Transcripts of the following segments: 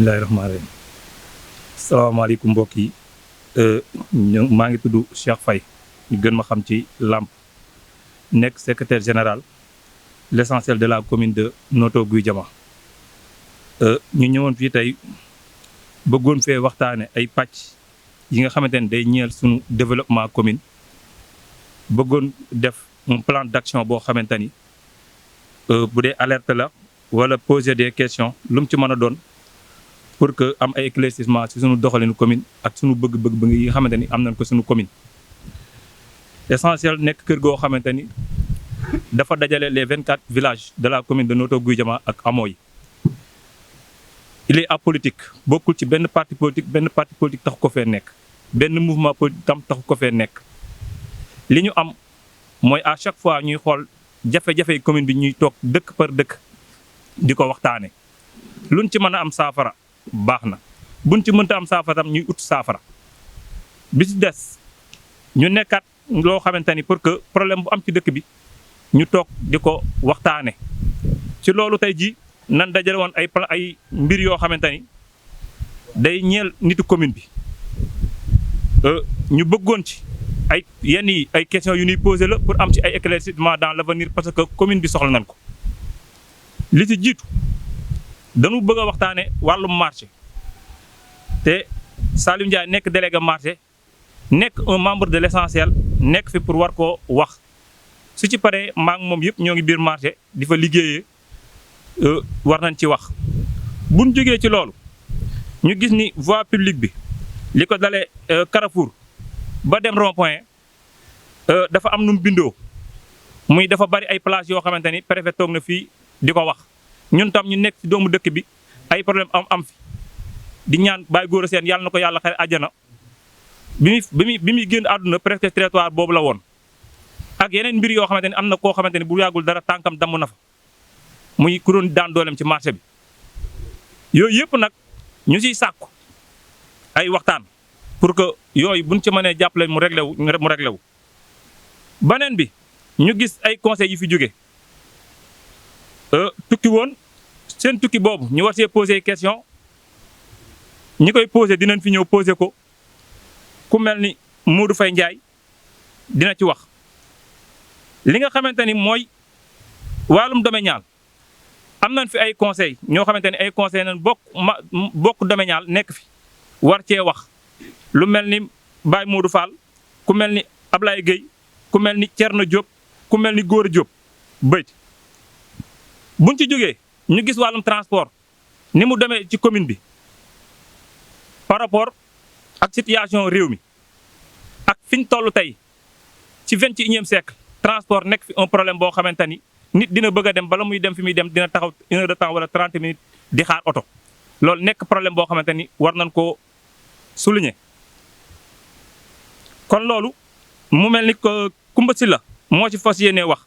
bismillahi rahmaani rahim salaamaaleykum mbokk yi maa ngi tudd Cheikh Faye ñu gën ma xam ci Lamp nekk secrétaire général l'essentiel de la commune de Notto Gouye Diama ñu ñëwoon fii tey bëggoon fee waxtaane ay pàcc yi nga xamante ne day ñeel suñu développement commune bëggoon def un plan d'action boo xamante ni bu dee alerte la wala poser des questions lu mu ci mën a doon pour que am ay éclaircissement ci suñu doxalinu commune ak suñu bëgg-bëgg yi nga xamante ni am nañ ko suñu commune. Essentiel nekk kër goo xamante ni dafa dajale les 24 villages de la commune de Notto Gouye Diama ak hameaux yi. Il est apolitique bokkul ci benn parti politique taxu ko fee nekk benn mouvement politique tam taxu ko fee nekk. li ñu am mooy à chaque fois ñuy xool jafe-jafe commune bi ñuy toog dëkk par dëkk di ko waxtaane luñ ci mën a am saafara baax na buñ ci mënta am saafara tam ñuy ut saafara bi ci des ñu nekkaat loo xamante ni pour que problème bu am ci dëkk bi ñu toog di ko waxtaane ci loolu tey ji nan dajale woon ay mbir yoo xamante ni day ñeel nitu commune bi ñu bëggoon ci ay yenn yi ay questions yu ñuy posé la pour am ci ay éclaircissement dans l'avenir parce que commune bi soxla nañ ko li ci jiitu dañu bëgg a waxtaane wàllum marché te Saliou Ndiaye nekk délégué marché nekk un membre de l'essentiel nekk fi pour war koo wax su ci paree maa ngi moom yëpp ñoo ngi biir marché di fa liggéeyee war nañ ci wax buñ jógee ci loolu ñu gis ni voie publique bi li ko dalee Carrefour ba dem rond-point dafa am nu mu bindoo muy dafa bari ay places yoo xamante ni préfet toog na fii di ko wax ñun tam ñu nekk ci doomu dëkk bi ay problème am fi di ñaan Baye Gora Sène yàlla na ko yàlla xare àjjana bi muy génn àdduna presque territoire boobu la woon ak yeneen mbir yoo xamante ni am na koo xamante ni bu yàggul dara tànkam damm na fa muy ku doon daan dooleem ci marché bi yooyu yëpp nag ñu siy sàkku ay waxtaan pour que yooyu buñ ci mënee jàppale mu réglé wu beneen bi ñu gis ay conseils yi fi jóge tukki woon seen tukki boobu ñu war see poser question ñi koy poser dinañ fi ñëw poser ko ku mel ni Modou Faye Ndiaye dina ci wax li nga xamante ni mooy wàllum domanial am nañ fi ay conseils ñoo xamante ni ay conseils nañ bokk domanial nekk fi war cee wax lu mel ni Baye Modou Fall ku mel ni Ablaye Gueye ku mel ni Thierno Diop ku mel ni Gora Diop bëj buñ ci jógee ñu gis wàllum transport ni mu demee ci commune bi par rapport ak situation réew mi ak fi ñu toll tey ci 21e siècle transport nekk fi un problème boo xamante ni nit dina bëgg a dem bala muy dem fi muy dem dina taxaw 1 heure de temps wala 30 minutes di xaar oto loolu nekk problème boo xamante ni war nañ koo souligner. kon loolu mu mel ni Koumba Sylla moo ci fas yéenee wax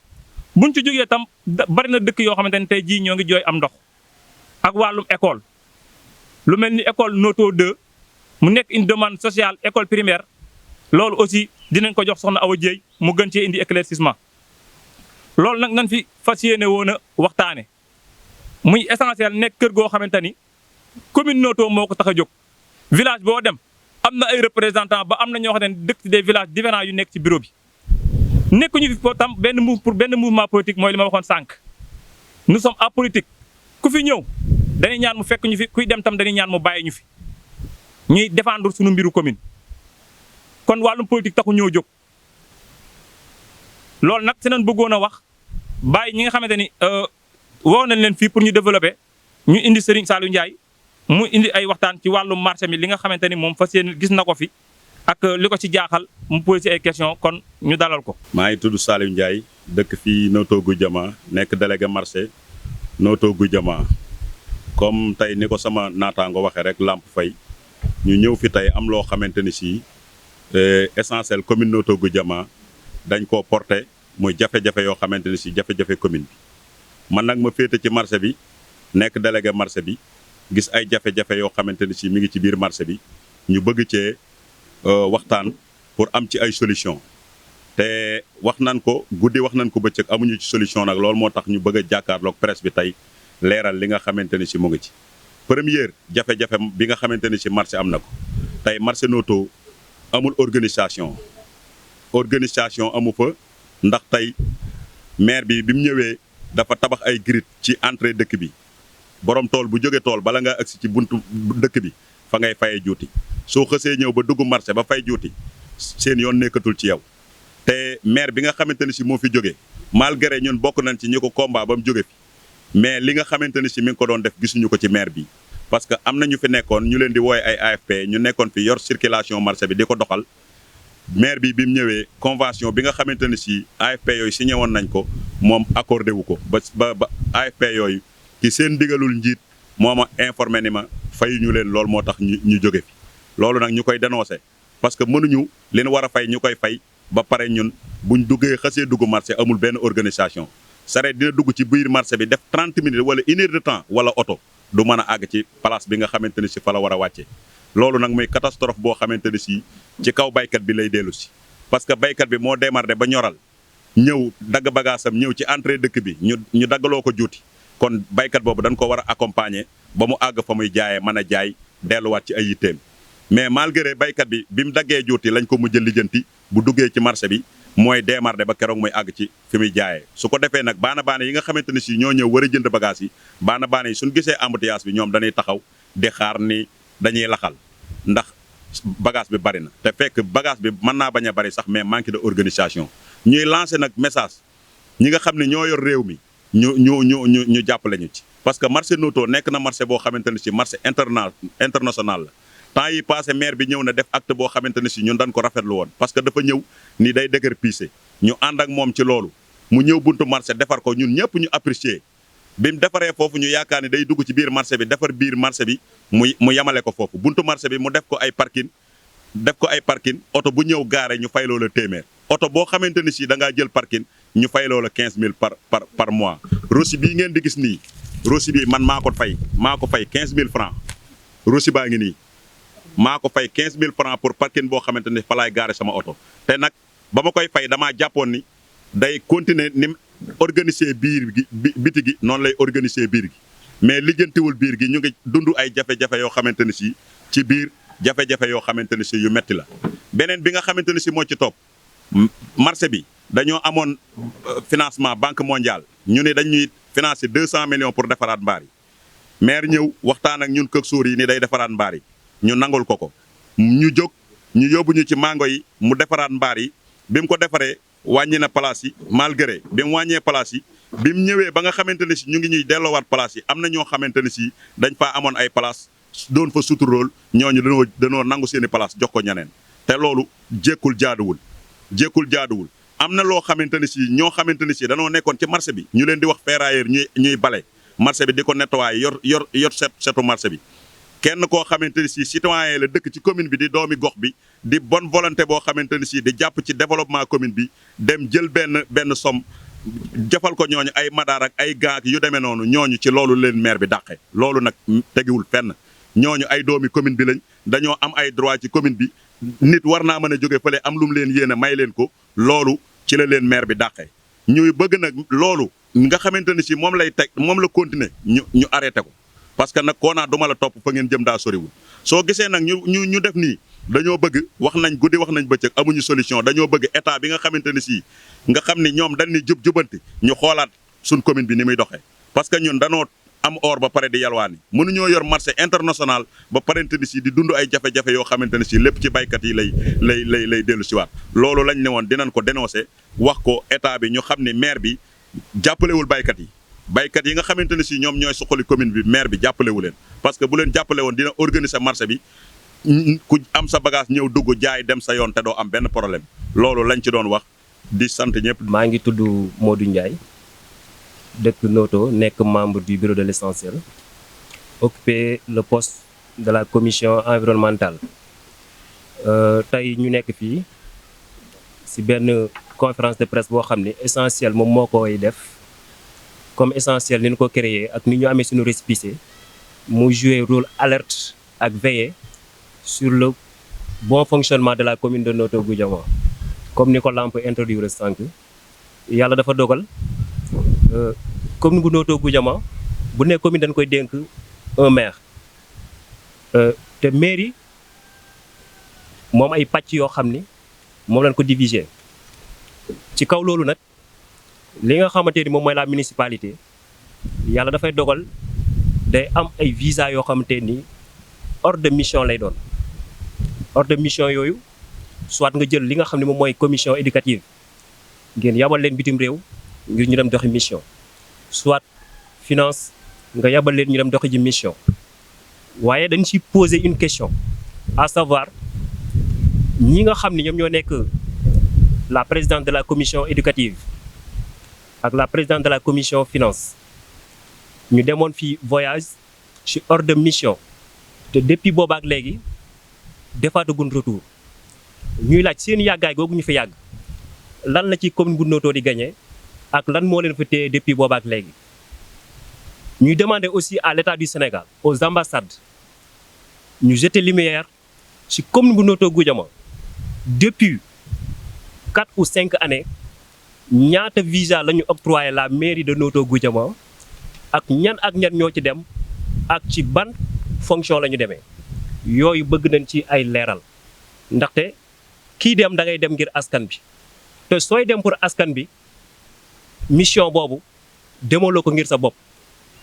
buñ ci jógee tam bari na dëkk yoo xamante ni tey jii ñoo ngi jooy am ndox ak wàllum école lu mel ni école Notto 2 mu nekk une demande sociale école primaire loolu aussi dinañ ko jox soxna Awa Dieye mu gën cee indi éclaircissement loolu nag nañ fi fas yéene woon a waxtaane muy essentiel nekk kër goo xamante ni commune Notto moo ko tax a jóg village boo dem am na ay représentants ba am na ñoo xam ne dëkk des villages différents yu nekk ci bureau bi nekkuñu fi pour tam benn mouvement politique mooy li ma waxoon sànq nous sommes apolitiques ku fi ñëw dañuy ñaan mu fekk ñu fi kuy dem tam dañuy ñaan mu bàyyi ñu fi ñuy défendre suñu mbiru commune kon wàllum politique taxu ñoo jóg loolu nag si nañ bëggoon a wax bàyyi ñi nga xamante ni woo nañ leen fii pour ñu développer ñu indi Serigne Saliou Ndiaye mu indi ay waxtaan ci wàllum marché mi li nga xamante ni moom fas yéene gis na ko fi ak li ko ci jaaxal mu posé ay question kon ñu dalal ko. maa ngi tudd Saliou Ndiaye dëkk fii Notto Gouye Diama nekk délégué marché Notto Gouye Diama comme tey ni ko sama naataango waxee rek Lamp Faye ñu ñëw fi tey am loo xamante ni si essentiel commune Notto Gouye Diama dañ koo porté muy jafe-jafe yoo xamante ni si jafe-jafe commune bi man nag ma féete ci marché bi nekk délégué marché bi gis ay jafe-jafe yoo xamante ni si mi ngi ci biir marché bi ñu bëgg cee waxtaan pour am ci ay solution te wax nañ ko guddi wax nañ ko bëccëg amuñu ci solution nag loolu moo tax ñu bëgg a jàkkaarloog presse bi tey leeral li nga xamante ni si mu ngi ci première jafe-jafe bi nga xamante ni si marché am na ko tey marché Noto amul organisation amu fa ndax tey maire bi mu ñëwee dafa tabax ay grid ci entrée dëkk bi borom tool bu jóge tool bala nga agsi ci buntu dëkk bi fa ngay fayee juuti soo xësee ñëw ba dugg marché ba fay juuti seen yoon nekkatul ci yow te maire bi nga xamante ni si moo fi jóge malgré ñun bokk nañ ci ñi ko combat ba mu jóge fi mais li nga xamante ni si mi ngi ko doon def gisuñu ko ci maire bi parce que am na ñu fi nekkoon ñu leen di wooye ay AFP ñu nekkoon fi yor circulation marché bi di ko doxal maire bi mu ñëwee convention bi nga xamante ne si AFP yooyu signé woon nañ ko moom accordé wu ko ba AFP yooyu ci seen ndigalul njiit moo ma informé ni ma fayuñu leen loolu moo tax ñu jóge fi loolu nag ñu koy dénoncé parce que mënuñu leen war a fay ñu koy fay ba pare ñun buñ xasee dugg marché amul benn organisation sareet dina dugg ci biir marché bi def 30 minutes wala 1 heure de temps wala oto du mën a àgg ci place bi nga xamante ne si fa la war a wàcce loolu nag muy catastrophe boo xamante ne si ci kaw baykat bi lay dellu si parce que baykat bi moo démarré ba ñoral ñëw dagg bagaasam ñëw ci entrée dëkk bi ñu daggaloo ko juuti kon baykat boobu dañ ko war a accompagner ba mu àgg fa muy jaayee mën a jaay delluwaat ci ay yitteem mais malgré baykat bi mu daggee juuti lañ ko mujj lijjanti bu duggee ci marché bi mooy démarré ba keroog muy àgg ci fi muy jaayee su ko defee nag baana yi nga xamante ne si ñoo ñëw war a jënd bagage yi baana yi suñu gisee embouteillage bi ñoom dañuy taxaw di xaar ni dañuy laxal ndax bagage bi bari na te fekk bagage bi mën naa bañ a bari sax mais manque de organisation ñuy lancer nag message ñi nga xam ne ñoo yor réew mi ñu jàppale ñu ci. parce que marché Noto nekk na marché boo xamante ne si marché international la temps yi passé maire bi ñëw na def acte boo xamante ne si ñun dañ ko rafetlu woon parce que dafa ñëw ni day dëgër piise ñu ànd ak moom ci loolu mu ñëw buntu marché defar ko ñun ñëpp ñu apprécier bi mu defaree foofu ñu yaakaar ni day dugg ci biir marché bi defar biir marché bi mu yamale ko foofu buntu marché bi mu def ko ay parking oto bu ñëw gaare ñu fayloo la téeméer oto boo xamante ni si da ngaa jël parking ñu fayloo la 15000 par mois rosi bii ngeen di gis nii rosi bii man maa ko fay 15000 francs rosi baa ngi nii maa ko fay 15000 francs pour parking boo xamante ni fa laay gaare sama oto te nag ba ma koy fay damaa jàppoon ni day continuer ni organiser biir gi biti gi noonu lay organiser biir gi mais lijjantiwul biir gi ñu ngi dund ay jafe-jafe yoo xamante ne si ci biir jafe-jafe yoo xamante ne si yu metti la beneen bi nga xamante ne si moo ci topp marché bi dañoo amoon financement banque mondiale ñu ne dañuy financer 200 millions pour defaraat mbaar yi maire ñëw waxtaan ak ñun Kër Suur yi ni day defaraat mbaar yi ñu nangul ko ñu jóg ñu yóbbu ñu ci mango yi mu defaraat mbaar yi bi mu ko defaree wàññi na place yi malgré bi mu wàññee place yi bi mu ñëwee ba nga xamante ne si ñu ngi ñuy delloowaat place yi am na ñoo xamante ne si dañ faa amoon ay place doon fa suturool ñooñu danoo nangu seeni place jox ko ñeneen te loolu jékkul jaaduwul am na loo xamante ne si ñoo xamante ne si danoo nekkoon ci marché bi ñu leen di wax ferrailleur ñuy bale marché bi di ko nettoyer yor setu marché bi kenn koo xamante ne si citoyen la dëkk ci commune bi di doomi gox bi di bonne volonté boo xamante ne si di jàpp ci développement commune bi dem jël benn somme jafal ko ñooñu ay madaar ak ay gaak yu demee noonu ñooñu ci loolu leen maire bi dàqe loolu nag tegiwul fenn ñooñu ay doomi commune bi lañ dañoo am ay droit ci commune bi nit war naa mën a jóge fële am lu mu leen yéene may leen ko loolu ci la leen maire bi dàqe ñuy bëgg nag loolu nga xamante ne si moom lay teg moom la continuer ñu arrêté ko parce que nag koo naa duma la topp fa ngeen jëm daa soriwul soo gisee nag ñu def nii dañoo bëgg wax nañ guddi wax nañ bëccëg amuñu solution dañoo bëgg état bi nga xamante ne si nga xam ni ñoom dañ ni jubanti ñu xoolaat suñ commune bi ni muy doxee parce que ñun danoo am or ba pare di yalwaani mënuñoo yor marché international ba parente ni si di dund ay jafe-jafe yoo xamante ne si lépp ci baykat yi lay dellu siwaat loolu lañ ne woon dinañ ko dénoncer wax ko état bi ñu xam ne maire bi jàppalewul baykat yi nga xamante ne si ñoom ñooy suqali commune bi maire bi jàppalewu leen parce que bu leen jàppale woon dina organiser marché bi ku am sa bagage ñëw dugg jaay dem sa yoon te doo am benn problème loolu lañ ci doon wax di sant ñëpp. maa ngi tudd Modou Ndiaye dëkk Noto nekk membre du bureau de l'essentiel occupé le poste de la commission environnementale tey ñu nekk fii ci benn conférence de presse boo xam ne essentiel moom moo koy def comme essentiel ni ñu ko créé ak ni ñu amee suñu récépissé mu jouer rôle alerte ak veiller sur le bon fonctionnement de la commune de Noto Goudiama comme ni ko Lamp introduire sànq yàlla dafa dogal commune bu Noto Goudiama bu ne commune dañ koy dénk un maire te mairie moom ay pàcc yoo xam ni moom lañ ko diviser ci kaw loolu nag li nga xamante ni moom mooy la municipalité yàlla dafay dogal day am ay visa yoo xamante ni ordre de mission lay doon ordre de mission yooyu soit nga jël li nga xam ne moom mooy commission éducative ngeen yabal leen bitim réew ngir ñu dem doxi mission soit finance nga yabal leen ñu dem doxi ji mission waaye dañ ci poser une question à savoir ñi nga xam ne ñoom ñoo nekk la présidente de la commission éducative ak la présidente de la commission finance ñu demoon fi voyage ci ordre de mission te depuis boobaak léegi defaatagun retour ñuy laaj seen yàggaay googu ñu fi yàgg lan la ci commune bu Noto di gagné ak lan moo leen fa téye depuis boobaak léegi. ñuy demander aussi à l'État du Sénégal aux ambassades ñu jeter lumière ci commune bu Noto Goudiama depuis 4 ou 5 années ñaata visa la ñu octroyé la mairie de Noto Goudiama ak ñan ñoo ci dem ak ci ban fonction la ñu demee yooyu bëgg nañ ci ay leeral ndaxte kii dem da ngay dem ngir askan bi te sooy dem pour askan bi mission boobu demaloo ko ngir sa bopp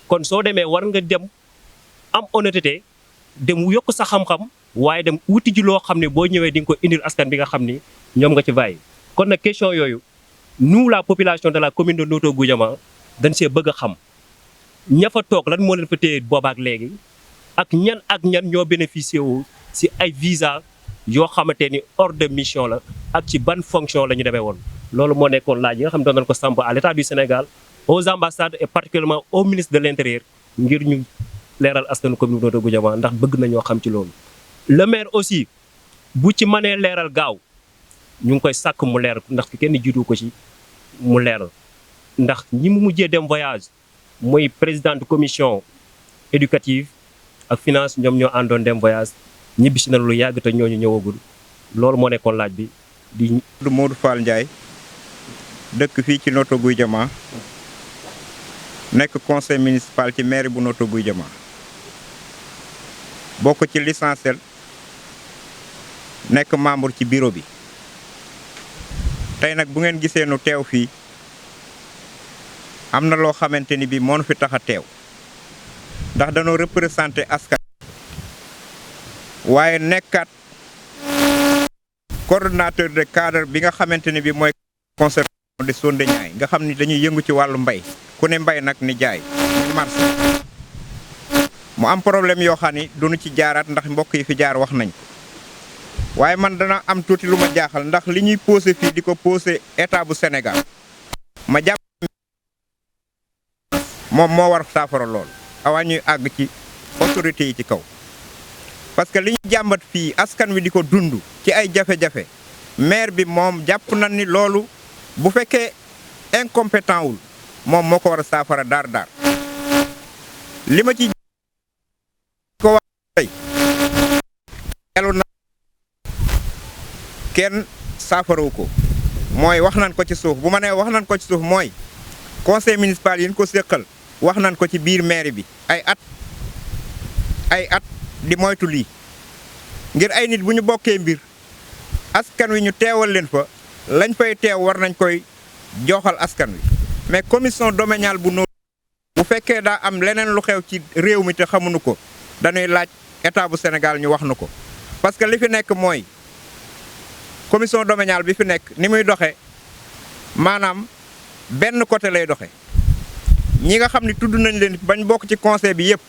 kon soo demee war nga dem am honnêteté dem yokk sa xam-xam waaye dem wuti ji loo xam ne boo ñëwee di nga ko indil askan bi nga xam ni ñoom nga ci bàyyi. kon nag question yooyu nous la population de la commune de Noto Goudiama dañ see bëgg a xam ña fa toog lan moo leen fa téye boobaak léegi ak ñan ñoo bénéficié wu si ay visa yoo xamante ni ordre de mission la ak ci ban fonction la ñu demee woon. loolu moo nekkoon laaj yi nga xam ne doon nañu ko samp à l'État du Sénégal aux ambassades et particulièrement au ministre de l'Intérieur ngir ñu leeral askanu commune Noto Goudiama ndax bëgg nañoo xam ci loolu. le maire aussi bu ci mënee leeral gaaw ñu ngi koy sàkk mu leer ndax kenn jiitu ko ci mu leeral ndax ñi mu mujjee dem voyage mooy présidente commission éducative ak finance ñoom ñoo àndoon dem voyage ñibbisi na lu yàgg te ñooñu ñëwagul loolu moo nekkoon laaj bi di. Modou Fall Ndiaye dëkk fii ci Noto Goudiama nekk conseil municipal ci mairie bu Noto Goudiama bokk ci l'essentiel nekk membre ci bureau bi tey nag bu ngeen gisee nu teew fii am na loo xamante ni bi moo nu fi tax a teew ndax dañoo représenté askan waaye nekkat coordonnateur de cadre bi nga xamante ni bi mooy concertation de Sonde Niayes nga xam ni dañuy yëngu ci wàllu mbay ku ne mbay nag ni jaay ni marché mu am problème yoo xam ni duñu ci jaaraat ndax mbokk yi fi jaar wax nañ waaye man dana am tuuti lu ma jaaxal ndax li ñuy posé fii di ko posé état bu Sénégal ma jàpp moom moo war saafara lool awaa ñuy àgg ci autorités yi ci kaw parce que li ñu jàmbat fii askan wi di ko dund ci ay jafe-jafe maire bi moom jàpp na ni loolu bu fekkee incompétent wul moom moo ko war a saafara daar li ma ci ko wax tey elu na kenn saafarawu ko mooy wax nañ ko ci suuf bu ma nee wax nañ ko ci suuf mooy conseil municipal yi ñu ko séqal wax nañ ko ci biir mairie bi ay at di moytu lii ngir ay nit bu ñu bokkee mbir askan wi ñu teewal leen fa lañ fay teew war nañ koy joxal askan wi mais commission domaniale bu Noto bu fekkee daa am leneen lu xew ci réew mi te xamuñu ko dañuy laaj état bu Sénégal ñu wax nu ko parce que li fi nekk mooy commission domaniale bi fi nekk ni muy doxe maanaam benn côté lay doxe ñi nga xam ne tudd nañ leen bañ bokk ci conseil bi yëpp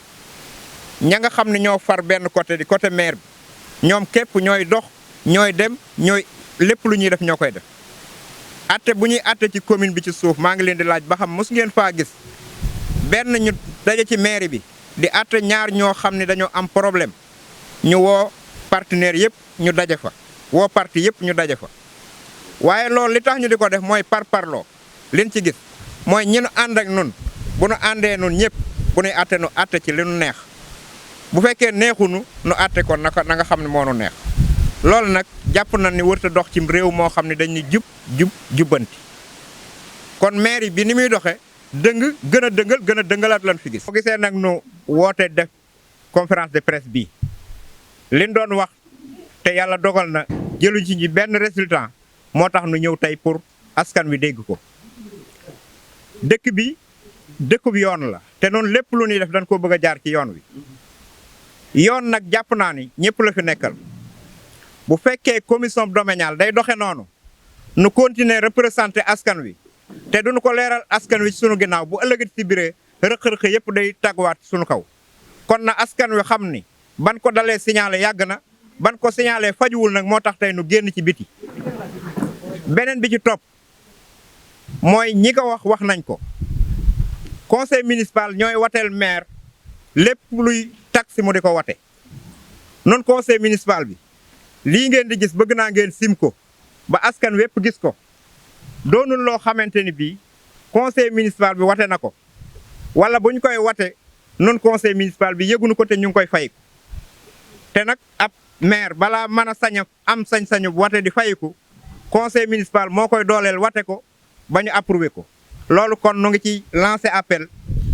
ña nga xam ne ñoo far benn côté di côté maire bi ñoom képp ñooy dox ñooy dem ñooy lépp lu ñuy def ñoo koy def atte bu ñuy atte ci commune bi ci suuf maa ngi leen di laaj ba xam mos ngeen faa gis benn ñu daje ci mairie bi di atte ñaar ñoo xam ne dañoo am problème ñu woo partenaires yëpp ñu daje fa woo parti yëpp ñu daje fa waaye loolu li tax ñu di ko def mooy parloo leen ci gis mooy ñi nu ànd ak nun bu nu àndee nun ñëpp bu nuy atte nu atte ci li nu neex bu fekkee neexunu nu atte ko na nga xam ne moo nu neex loolu nag jàpp na ni wërta dox ci réew moo xam ne dañuy jubbanti kon mairie bi ni muy doxe gën a dëngalaat lan fi gis boo gisee nag nu woote def conférence de presse bi liñ doon wax te yàlla dogal na jëluñ ci benn résultat moo tax nu ñëw tey pour askan wi dégg ko. dëkk bi dëkkub yoon la te noonu lépp lu ñuy def dañ ko bëgg a jaar ci yoon wi yoon nag jàpp naa ni ñëpp la fi nekkal bu fekkee commission domaniale day doxe noonu nu continuer représenter askan wi te duñu ko leeral askan wi ci sunu ginnaaw bu ëllëgati ci biree rëq-rëq yëpp day tàgguwaat sunu kaw kon na askan wi xam ni ban ko dalee signalé yàgg na ban ko signalé fajuwul nag moo tax tey nu génn ci biti. beneen bi ci topp mooy ñi ko wax nañ ko conseil municipal ñooy wateel maire lépp luy taxe mu di ko wate noonu conseil municipal bi lii ngeen di gis bëgg naa ngeen sim ko ba askan wépp gis ko doonul loo xamante ni bii conseil municipal bi wate na ko wala bu ñu koy wate noonu conseil municipal bi yëgunu ko te ñu ngi koy fayiku te nag ab maire balaa mën a sañ am sañ-sañu wate di fayiku conseil municipal moo koy dooleel wate ko ba ñu approuvé ko loolu kon nu ngi ci lancé appel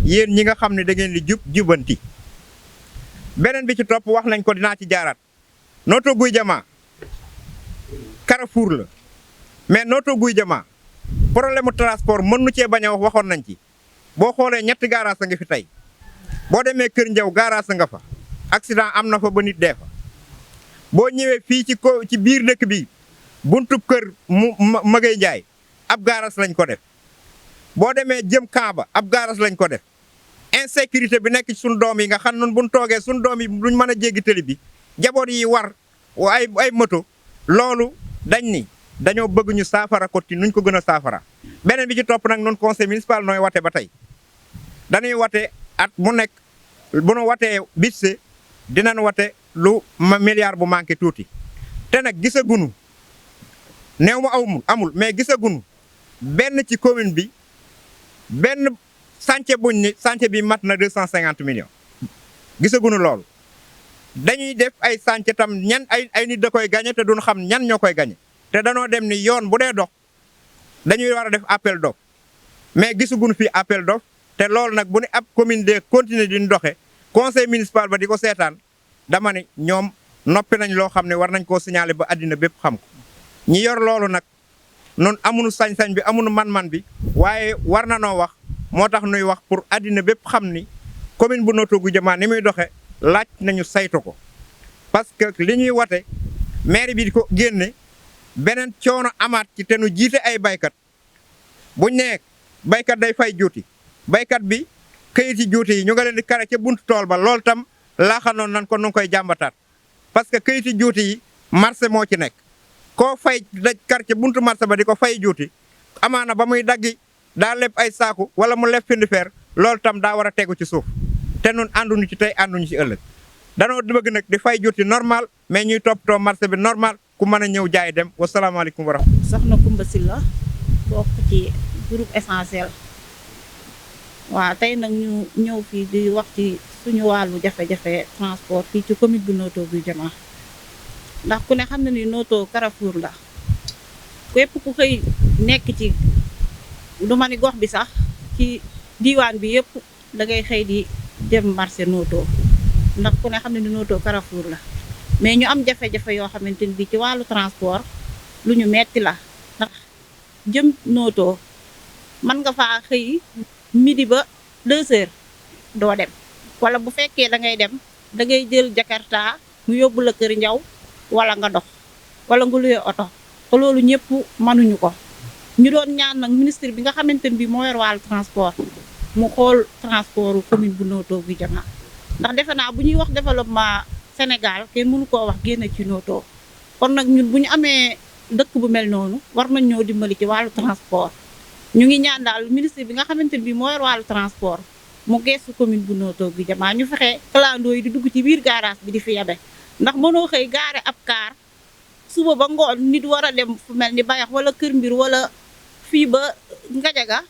yéen ñi nga xam ne da ngeen di jubanti beneen bi ci topp wax nañ ko dinaa ci jaaraat Notto Gouye Diama Carrefour la mais Notto Gouye Diama problème mu transport mën nu cee bañ a wax waxoon nañ ci boo xoolee ñetti garage a ngi fi tey boo demee Kër Njaw garage nga fa accident am na fa ba nit dee fa boo ñëwee fii ci biir dëkk bi buntub kër Magay Njaay ab garage lañ ko def boo demee jëm Kaaba ab garage lañ ko def insécurité bi nekk ci sunu doom yi nga xam noonu bu ñu toogee sunu doom yi duñ mën a jéggi tëli bi jaboot yi war ay moto loolu dañ ni dañoo bëgg ñu saafara ko ci nuñ ko gën a saafara beneen bi ci topp nag noonu conseil municipal nooy wate ba tey dañuy wate at mu nekk bu nu watee bitse dinañ wate lu milliard bu manqué tuuti te nag gisagunu néew ma amul mais gisagunu benn ci commune bi benn chantier buñ ni chantier bi mat na 250 millions gisagunu loolu dañuy def ay chantier tam ñan ay nit da koy gagné te duñ xam ñan ñoo koy gagné te danoo dem ni yoon bu dee dox dañuy war a def appel d'offre mais gisaguñu fi appel d'offre te loolu nag bu ne ab commune de continuer di doxe conseil municipal ba di ko seetaan dama ne ñoom noppi nañ loo xam ne war nañ koo signaler ba àddina bépp xam ko ñi yor loolu nag noonu amuñu sañ-sañ bi amuñu man-man bi waaye war na noo wax moo tax nuy wax pour àddina bépp xam ni commune bu Notto Gouye Diama ni muy doxe laaj nañu saytu ko parce que li ñuy wate maire bi di ko génne beneen coono amaat ci te nu jiite ay baykat buñ nee baykat day fay juuti baykat bi këyiti juuti yi ñu nga leen di kare ca buntu tool ba loolu tam laaxanoon nan ko nu ngi koy jàmbataat parce que këyiti juuti yi marché moo ci nekk koo fay daj kar ca buntu marché ba di ko fay juuti amaana ba muy daggi daa leb ay saaku wala mu leb findi feer loolu tam daa war a tegu ci suuf te nun ànduñu ci tey ànduñu ci ëllëg danoo bëgg nag di fay juuti normal mais ñuy toppatoo marché bi normal ku mën a ñëw jaay dem wasalaamaaleykum wa rahmatulah. soxna Koumba Sylla bokk ci groupe essentiel waaw tey nag ñu ñëw fii di wax ci suñu wàllu jafe-jafe transport fii ci commune bu Notto Gouye Diama ndax ku ne xam na ni Notto Carrefour la képp ku xëy nekk ci du ma ni gox bi sax ci diiwaan bi yëpp da ngay xëy di dem marché Notto ndax ku ne xam na ni Notto Carrefour la mais ñu am jafe-jafe yoo xamante ni bii ci wàllu transport lu ñu metti la ndax jëm Notto mën nga faa xëy midi ba 2 heures doo dem wala bu fekkee da ngay dem da ngay jël Jakarta mu yóbbu la Kër Njaw wala nga dox wala nga luye oto te loolu ñëpp mënuñu ko ñu doon ñaan nag ministre bi nga xamante ni bii moo yor wàllu transport mu xool transport commune bu Notto Gouye Diama ndax defe naa bu ñuy wax développement Sénégal kenn mënu koo wax génn ci Notto kon nag ñun bu ñu amee dëkk bu mel noonu war nañ ñoo dimbali ci wàllu transport ñu ngi ñaan daal ministre bi nga xamante ni bii moo yor wàllu transport mu gestu commune bu Notto Gouye Diama ñu fexe clando yi di dugg ci biir garage bi di fi yabe ndax mënoo xëy gaare ab kaar suba ba ngoon nit war a dem fu mel ni Bayax wala Kër Mbir wala fii ba Ngajaga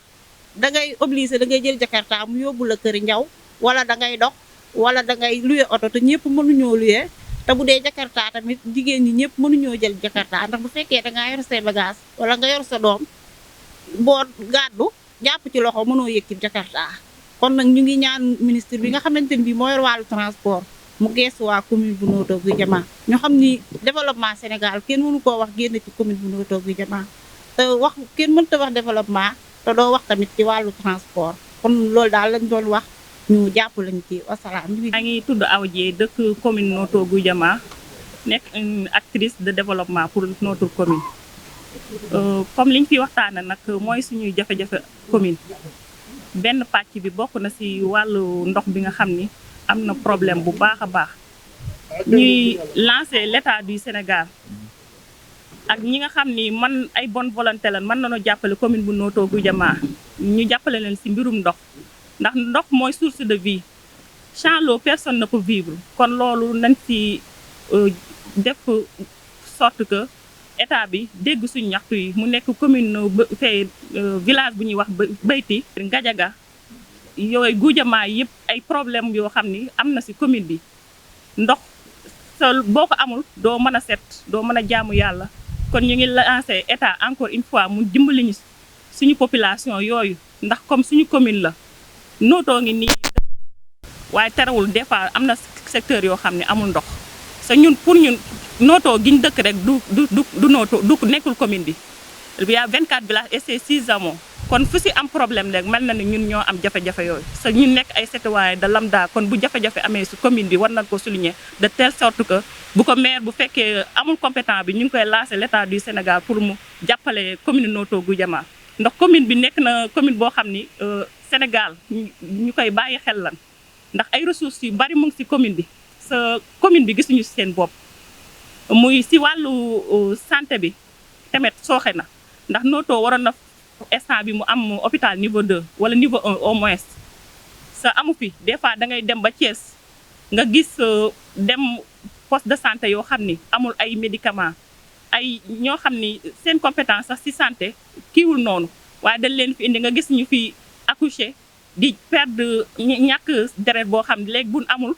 da ngay obligé da ngay jël Jakarta mu yóbbu la Kër Njaw wala da ngay dox wala da ngay luye oto te ñëpp mënuñoo luye te bu dee Jakarta tamit jigéen ñi ñëpp mënuñoo jël Jakarta ndax bu fekkee da ngaa yor say bagage wala nga yor sa doom boo gàddu jàpp ci loxo mënoo yëg ci Jakarta kon nag ñu ngi ñaan ministre bi nga xamante ni bii moo yor wàllu transport mu geesu waa commune bu Notto Gouye Diama ñu xam ni développement Sénégal kenn mënu koo wax génn ci commune bu Notto Gouye Diama te wax kenn mënta wax développement te doo wax tamit ci wàllu transport kon loolu daal lañ doon wax ñu jàpp lañ ci wasalaam. maa ngi tudd Awa Dieye dëkk commune Notto Gouye Diama nekk une actrice de développement pour notre commune comme liñ fi waxtaane nag mooy suñuy jafe-jafe commune benn pàcc bi bokk na ci wàllu ndox bi nga xam ni am na problème bu baax a baax ñuy lancer l'État du Sénégal ak ñi nga xam ni man ay bonne volonté lan mën nañoo jàppale commune bu Notto Gouye Diama ñu jàppale leen ci mbirum ndox ndax ndox mooy source de vie sans l'eau personne ne peut vivre kon loolu nañ ci def sorte que état bi dégg suñu ñaxtu yi mu nekk commune fee village bu ñuy wax Bayti Ngajaga yooyu Gouye Diama yëpp ay problème yoo xam ni am na ci commune bi ndox sa boo ko amul doo mën a set doo mën a jaamu yàlla kon ñu ngi lancé état encore une fois mu dimbali ñu suñu population yooyu ndax comme suñu commune la Notto ngi nii waaye terewul des fois am na secteur yoo xam ne amul ndox sa ñun pour ñun Notto giñ dëkk rek du Notto du nekkul commune bi il y a 24 villages et c'est 6 hameaux kon fu si am problème rek mel na ni ñun ñoo am jafe-jafe yooyu sa ñun nekk ay citoyen de lambda kon bu jafe-jafe amee si commune bi war nañ ko souligner de telle sorte que bu ko maire bu fekkee amul compétent bi ñu ngi koy lancer l'État du Sénégal pour mu jàppale commune Notto Gouye Diama ndax commune bi nekk na commune boo xam ni Sénégal ñu koy bàyyi xel lan ndax ay ressources yu bari mu ngi si commune bi sa commune bi gisuñu si seen bopp muy si wàllu santé bi tamit sooxe na ndax Notto waroon na instant bi mu am hôpital niveau 2 wala niveau 1 au moins sa amu fi des fois da ngay dem ba Thiès nga gis dem poste de santé yoo xam ni amul ay médicaments ay ñoo xam ni seen compétence sax si santé kiiwul noonu waaye dañ leen fi indi nga gis ñu fi accoucher di perdre ñàkk deret boo xam ne léegi buñ amul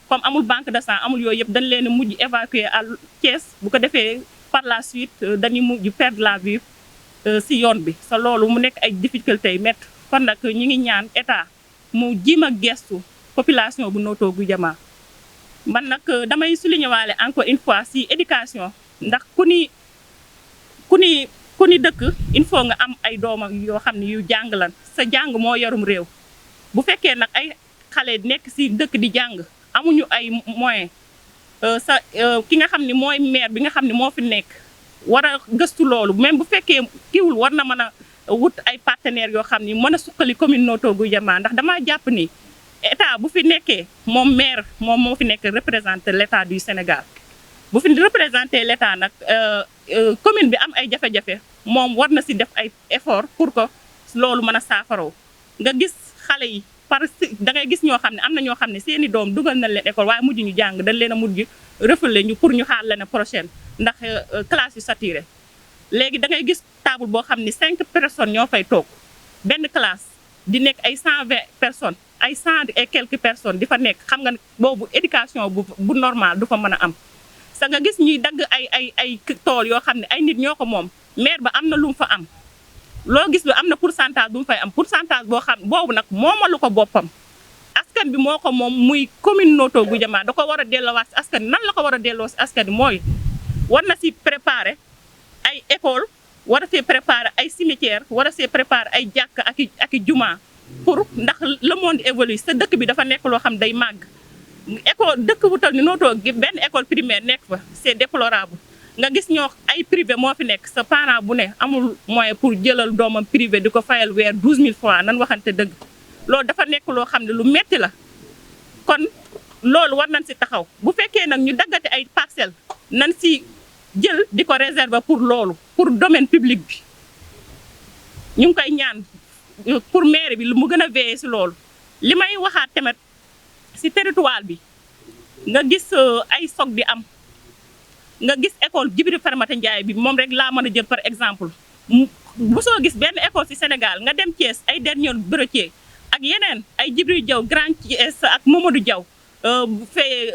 comme amul banque de sang amul yooyu yëpp dañ leen a mujj évacuer à Thiès bu ko defee par la suite dañuy mujj perdre la vie si yoon bi sa loolu mu nekk ay difficultés yu métti kon nag ñu ngi ñaan état mu jiim a gestu population bu Notto Gouye Diama man nag damay souligner waale encore une fois si éducation ndax ku ni dëkk il faut nga am ay doomam yoo xam ne yu jàng lan sa jàng moo yorum réew bu fekkee nag ay xale nekk si dëkk di jàng amuñu ay moyen ki nga xam ne mooy maire bi nga xam ne moo fi nekk war a gëstu loolu même bu fekkee kiiwul war na mën a wut ay partenaires yoo xam ni mën a suqali commune Notto Gouye Diama ndax damaa jàpp ni état bu fi nekkee moom maire moom moo fi nekk représenter l'État du Sénégal bu fi représenter l'État nag commune bi am ay jafe-jafe moom war na si def ay effort pour que loolu mën a saafaraw nga gis xale yi da ngay gis ñoo xam ne am na ñoo xam ne seeni doom dugal nañ leen école waaye mujj ñu jàng dañ leen a mujj refoulé ñu pour ñu xaar l'année prochaine ndax classe yu saturé léegi da ngay gis table boo xam ni 5 personnes ñoo fay toog benn classe di nekk ay 120 personnes ay 100 et quelques personnes di fa nekk xam nga boobu éducation bu normal du fa mën a am sa nga gis ñuy dagg ay tool yoo xam ne ay nit ñoo ko moom maire ba am na lu mu fa am loo gis lu am na pourcentage bu mu fay am pourcentage boo xam boobu nag moomalu ko boppam askan bi moo ko moom muy commune Notto Gouye Diama da ko war a delloowaat si askan nan la ko war a delloo si askan bi mooy war na si préparer ay école war a see préparer ay cimetière war a see préparer ay jàkk ak i juma pour ndax le monde évolue sa dëkk bi dafa nekk loo xam day màgg école dëkk bu toll ni Notto gi benn école primaire nekk fa c'est déplorable nga gis ñoo ay privé moo fi nekk sa parent bu ne amul moyen pour jëlal doomam privé di ko fayal weer 12000 francs nan waxante dëgg loolu dafa nekk loo xam ne lu metti la kon loolu war nañ si taxaw bu fekkee nag ñu daggate ay parcelles nañ si jël di ko réserver pour loolu pour domaine public bi ñu ngi koy ñaan pour maire bi lu mu gën a veiller si loolu li may waxaat tamit si territoire bi nga gis ay soog di am nga gis école Djibril Farmata Ndiaye bi moom rek laa mën a jël par exemple bu soo gis benn école si Sénégal nga dem Thiès ay dernier Bretier ak yeneen ay Djibril Diaw Grand Thiès ak Mamadou Diaw fee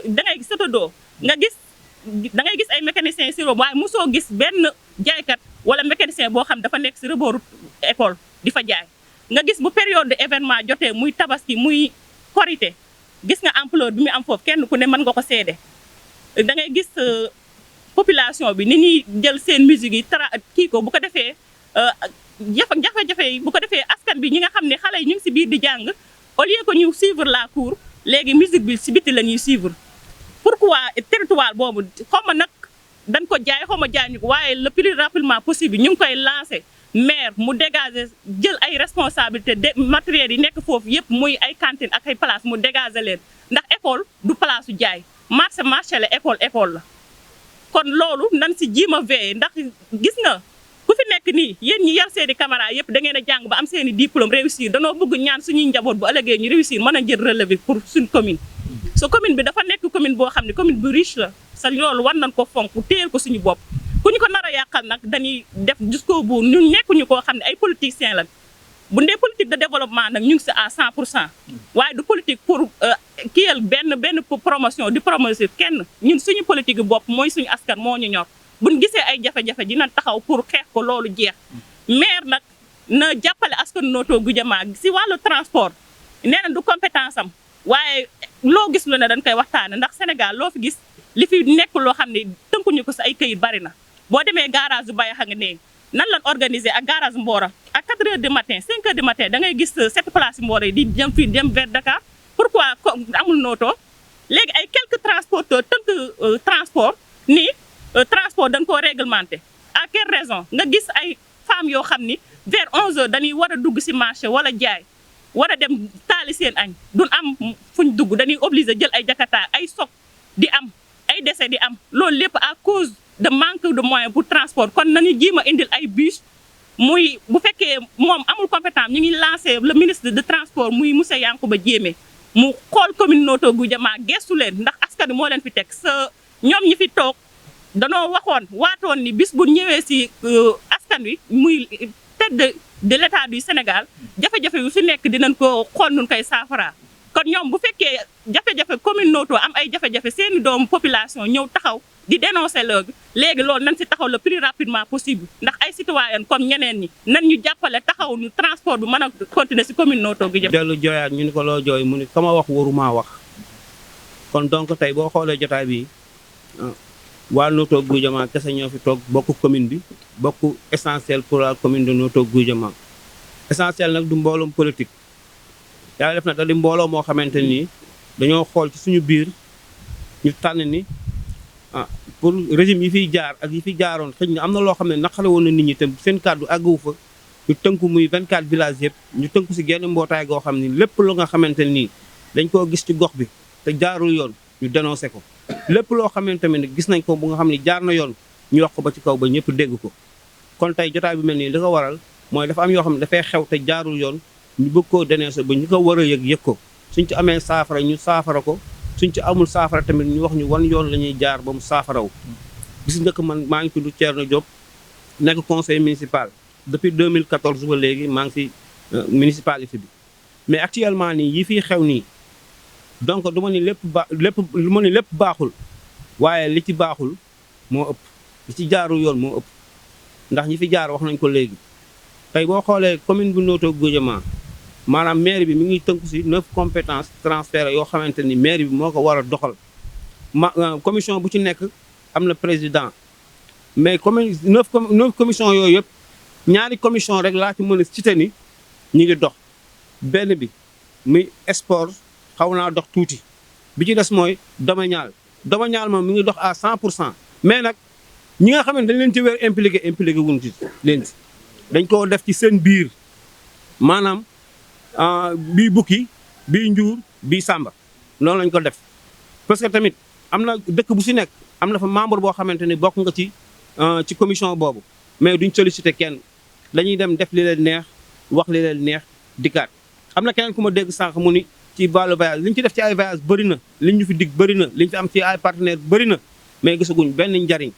da ngay gis Sotodo nga gis da ngay gis ay mécaniciens si waaye mosoo gis benn jaaykat wala mécanicien boo xam dafa nekk si rebooru école di fa jaay nga gis bu période de événement jotee muy tabaski muy korité gis nga ampleur bi mu am foofu kenn ku ne mën nga ko seede da ngay gis population bi ni ñuy jël seen musique yi kii ko bu ko defee jafe-jafe yi bu ko defee askan bi ñi nga xam ne xale yi ñu ngi si biir di jàng au lieu que ñu suivre la cour léegi musique bi si biti la ñuy suivre. pourquoi territoire boobu xaw ma nag dañ ko jaay xaw ma jaay ñu ko waaye le plus rapidement possible ñu ngi koy lancé maire mu dégager jël ay responsabilité de matériels yi nekk foofu yëpp muy ay cantine ak ay place mu dégager leen ndax école du place su jaay marché la école la. kon loolu nan si jiima veillé ndax gis nga ku fi nekk nii yéen ñi yar seeni caméra yëpp da ngeen a jàng ba am seeni diplôme réussir danoo bëgg ñaan suñuy njaboot bu ëllëgee ñu réussir mën a jël relevé pour suñ commune. so commune bi dafa nekk commune boo xam ne commune bu riche la sa loolu war nañ ko fonk téyel ko suñu bopp ku ñu ko nar a yàqal nag dañuy def jusqu'au bout ñun nekkuñu koo xam ne ay politiciens lañ bu dee politique de développement nag ñu ngi si à 100% waaye du politique pour kiyal benn promotion di promotion kenn ñun suñu politique yi bopp mooy suñu askan moo ñu ñor buñ gisee ay jafe-jafe dina taxaw pour xeex ko loolu jeex maire nag na jàppale askan Notto Gouye Diama si wàllu transport nee na du compétence am waaye loo gis lu ne dañ koy waxtaane ndax Sénégal loo fi gis li fi nekk loo xam ne tënkuñu ko si ay këyit bari na boo demee garage bu Baye xa nga ne nan lan organiser ak garage Mbora à 4 heures du matin 5 heures du matin da ngay gis 7 places Mbora yi di jëm fii dem vers Dakar pourquoi amul Notto léegi ay quelques transporteurs tënk transport ni transport dañ koo réglementé à quelle raison nga gis ay femmes yoo xam ni vers 11 heures dañuy war a dugg si marché wala jaay war a dem taali seen añ duñ am fuñ dugg dañuy obligé jël ay jakarta ay soc di am ay décès di am loolu lépp à cause de manque de moyens pour transport kon nañu jiima indil ay bus muy bu fekkee moom amul compétence ñu ngi lancé le ministre de transport muy monsieur Yankuba Diémé mu xool commune Notto Gouye Diama gestu leen ndax askan wi moo leen fi teg sa ñoom ñi fi toog danoo waatoon ni bis bu ñëwee si askan wi muy tête de l'état du Sénégal jafe-jafe yu fi nekk dinañ ko xool nun koy saafara kon ñoom bu fekkee jafe-jafe commune Notto am ay jafe-jafe seeni doomu population ñëw taxaw di dénoncer léegi loolu nañ si taxaw le plus rapidement possible ndax ay citoyen comme ñeneen ñi nan ñu jàppale taxaw ñu transport bi mën a continuer si commune Notto Gouye Diama. dellu jooyaat ñu ni ko loo jooy mu ni kama wax waruma wax kon donc tey boo xoolee jotaay bi waa Notto Gouye Diama kese ñoo fi toog bokk commune bi bokk essentiel pour la commune de Notto Gouye Diama essentiel nag du mbooloom politique yàlla def na da di mbooloo moo xamante nii dañoo xool ci suñu biir ñu tànn ni pour régime yi fiy jaar ak yi fi jaaroon xëy na am na loo xam ne naqare woon na nit ñi te seen kàddu àgguwu fa ñu tënku muy 24 villages yëpp ñu tënku si genn mbootaay goo xam ni lépp lu nga xamante nii dañ koo gis ci gox bi te jaarul yoon ñu dénoncé ko lépp loo xamante ne gis nañ ko bu nga xam ne jaar na yoon ñu wax ko ba ci kaw ba ñëpp dégg ko kon tey jotaay bi mel nii li ko waral mooy dafa am yoo xam ne dafay xew te jaarul yoon ñu bëgg koo dénoncé ba ñu ko war a yëg ko suñ ci amee saafara ñu saafara ko suñ ci amul saafara tamit ñu wax ñu wan yoon la ñuy jaar ba mu saafaraw gis nga ko man maa ngi tudd Thierno Diop nekk conseil municipal depuis 2014 ba léegi maa ngi si municipalité bi mais actuellement nii yi fiy xew nii donc du ma ni lépp baaxul waaye li ci baaxul moo ëpp li ci jaarul yoon moo ëpp ndax ñi fi jaar wax nañ ko léegi tey boo xoolee commune bu Notto Gouye Diama maanaam maire bi mi ngi tënku si 9 compétences transférées yoo xamante ni maire bi moo ko war a doxal commission bu ci nekk am na président mais commune 9 commission yooyu yëpp ñaari commission rek laa ci mën a cité ni ñi ngi dox benn bi muy sport xaw naa dox tuuti bi ci des mooy domanial moom mi ngi dox à 100% mais nag ñi nga xam ne dañ leen ci weer impliqué wuñ ci leen si dañ koo def ci seen biir maanaam bii bukki bii njuur bii sàmba noonu lañ ko def parce que tamit am na dëkk bu si nekk am na fa membre boo xamante ni bokk nga ci commission boobu mais duñ sollicité kenn dañuy dem def li leen neex wax li leen neex dikkaat am na keneen ku ma dégg sànq mu ni ci wàllu voyage li ñu ci def ci ay voyage bëri na li ñu fi dig bëri na li ñu fi am ci ay partenaire bëri na mais gisaguñ benn njariñ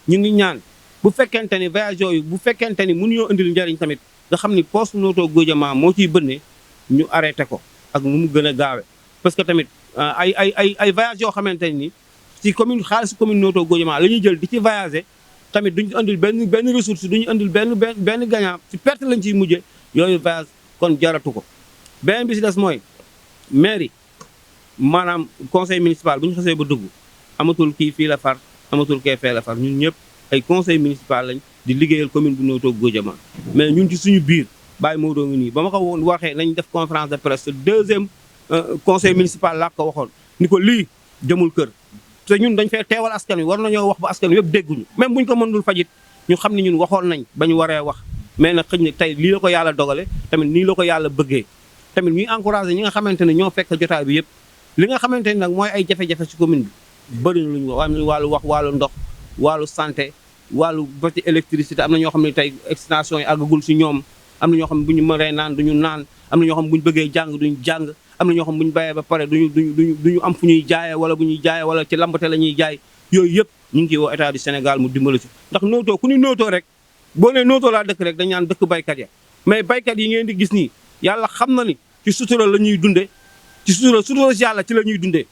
ñu ngi ñaan bu fekkente ni voyage yooyu bu fekkente ni mënuñoo indil njariñ tamit nga xam ni poste Notto Gouye Diama moo ciy bënne ñu arrêté ko ak nu mu gën a gaawe parce que tamit ay voyage yoo xamante ni ci commune xaalisu commune Notto Gouye Diama la ñuy jël di ci voyager tamit duñu indil benn ressource duñu indil benn gagnant ci perte lañ ciy mujje yooyu voyage kon jaratu ko beneen bi si des mooy maire yi maanaam conseil municipal bu ñu xasee ba dugg amatul kii fii la far amatul kee fee la far ñun ñëpp ay conseil municipal lañ di liggéeyal commune bu Notto Gouye Diama mais ñun ci suñu biir Baye Modou ngi nii ba ma ko waxee nañ def conférence de presse deuxième conseil municipal laa ko waxoon ni ko lii jëmul kër te ñun dañ fee teewal askan wi war nañoo wax ba askan wi yëpp dégguñu même buñ ko mënul fajit ñu xam ne ñun waxoon nañ ba ñu waree wax mais nag xëy na tey lii la ko yàlla dogale tamit nii la ko yàlla bëggee tamit ñuy encouragé ñi nga xamante ne ñoo fekk jotaay bi yëpp li nga xamante ne nag mooy ay jafe-jafe ci commune bi bëri na lu ñu wàllu wax wàllu ndox wàllu santé wàllu ba ci électricité am na ñoo xam ne tey extension yi àggagul si ñoom am na ñoo xam ne bu ñu mënee naan duñu naan am na ñoo xam ne bu ñu bëggee jàng duñu jàng am na ñoo xam ne bu ñu bayee ba pare duñu am fu ñuy jaayee wala bu ñuy jaayee wala ci lambate la ñuy jaay yooyu yëpp ñu ngi ciy woo état du Sénégal mu dimbali si ndax Notto ku ni Notto rek boo nee Notto laa dëkk rek dañ naan dëkk baykat ya mais baykat yi ngeen di gis nii yàlla xam na ni ci sutura la ñuy dunde ci sutura si yàlla ci la ñuy dundee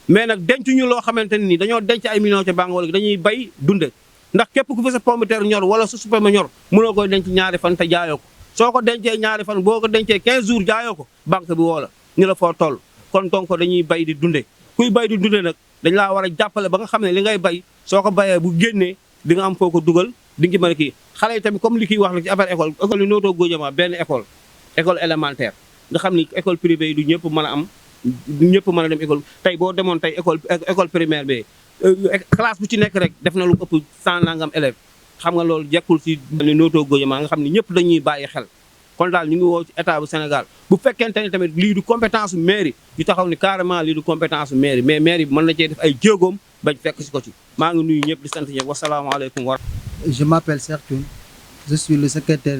mais nag denc ñu loo xamante ne ni dañoo denc ay millions ca banque wala dañuy bay dunde ndax képp ku fi sa pomme de terre ñor wala sa supame ñor mënoo koy denc ñaari fan te jaayoo ko soo ko dencee ñaari fan boo ko dencee 15 jours jaayoo ko banque bi woo la ñu la foo toll kon donc dañuy bay di dunde kuy bay di dunde nag dañ laa war a jàppale ba nga xam ne li ngay bay soo ko bayee bu génnee di nga am foo ko dugal di nga ci mën a kii xale yi tamit comme li kiy wax la ci affaire école yi Notto Gouye Diama benn école élémentaire nga xam ni école privée yi du ñëpp mën a am du ñëpp mën a dem école tey boo demoon tey école primaire bi classe bu ci nekk rek def na lu ëpp 100 nangam élèves xam nga loolu jekkul si Notto Gouye Diama nga xam ni ñëpp dañuy bàyyi xel kon daal ñu ngi woo ci état bu Sénégal bu fekkente ne tamit lii du compétence mairie ñu taxaw ni carrément lii du compétence mairie mais mairie bi mën na cee def ay jéegoom bañ fekk si ko ci maa ngi nuyu ñëpp di sant ñëpp wasalaamaaleykum wa. Je m'appelle Cheikh Thioune, je suis le secrétaire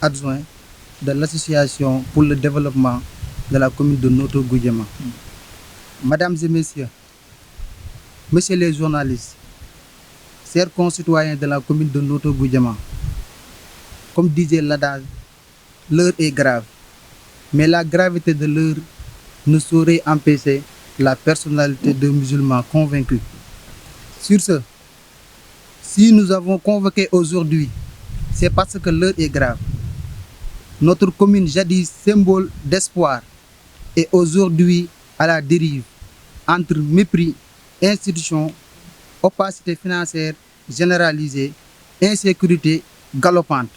adjoint de l'association pour le développement de la commune de Notto Gouye Diama. Mesdames et messieurs les journalistes, chers concitoyens de la commune de Notto Gouye Diama, comme disait l'adage, l'heure est grave, mais la gravité de l'heure ne saurait empêcher la personnalité de musulmans convaincus. Sur ce, si nous avons convoqué aujourd'hui, c'est parce que l'heure est grave. Notre commune, jadis symbole d'espoir, est aujourd'hui à la dérive entre mépris, institutions, opacité financière généralisée, insécurité galopante.